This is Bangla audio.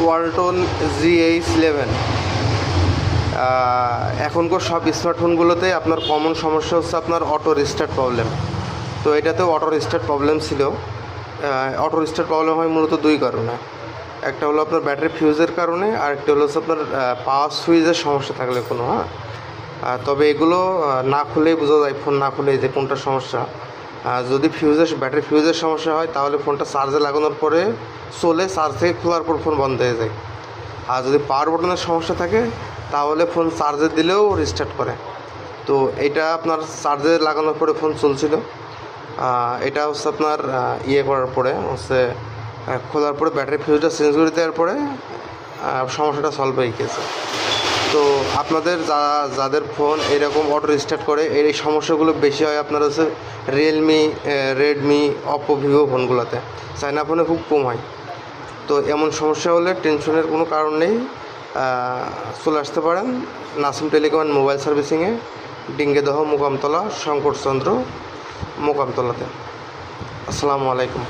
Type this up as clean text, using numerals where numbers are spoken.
ওয়ালটন GH11। এখনকার সব স্মার্টফোনগুলোতে আপনার কমন সমস্যা হচ্ছে আপনার অটো রিস্টার্ট প্রবলেম। তো এটাতেও অটো রিস্টার্ট প্রবলেম ছিল। অটো রিস্টার্ট প্রবলেম হয় মূলত দুই কারণে। একটা হলো আপনার ব্যাটারি ফিউজের কারণে, আর একটা হলো আপনার পাওয়ার সুইচের সমস্যা থাকলে কোনো। তবে এগুলো না খুলেই বোঝা যায়, ফোন না খুলেই যে কোনটা সমস্যা। যদি ব্যাটারি ফিউজের সমস্যা হয় তাহলে ফোনটা চার্জে লাগানোর পরে চলে, চার্জ থেকে খোলার পর ফোন বন্ধ হয়ে যায়। আর যদি পাওয়ার বাটনের সমস্যা থাকে তাহলে ফোন চার্জে দিলেও রিস্টার্ট করে। তো এটা আপনার চার্জে লাগানোর পরে ফোন চলছিল। এটা হচ্ছে আপনার করার পরে হচ্ছে খোলার পরে ব্যাটারি ফিউজটা চেঞ্জ করে দেওয়ার পরে সমস্যাটা সলভ হয়ে গেছে। তো আপনাদের যাদের ফোন এরকম অটো রিস্টার্ট করে, এই সমস্যাগুলো বেশি হয় আপনার হচ্ছে রিয়েলমি, রেডমি, অপো, ভিভো ফোনগুলোতে। চায়না ফোনে খুব কম হয়। তো এমন সমস্যা হলে টেনশনের কোনো কারণ নেই, চলে আসতে পারেন নাসিম টেলিকম অ্যান্ড মোবাইল সার্ভিসিংয়ে, ডিঙ্গেদহ, মোকামতলা, শঙ্করচন্দ্র, মোকামতলাতে। আসসালামু আলাইকুম।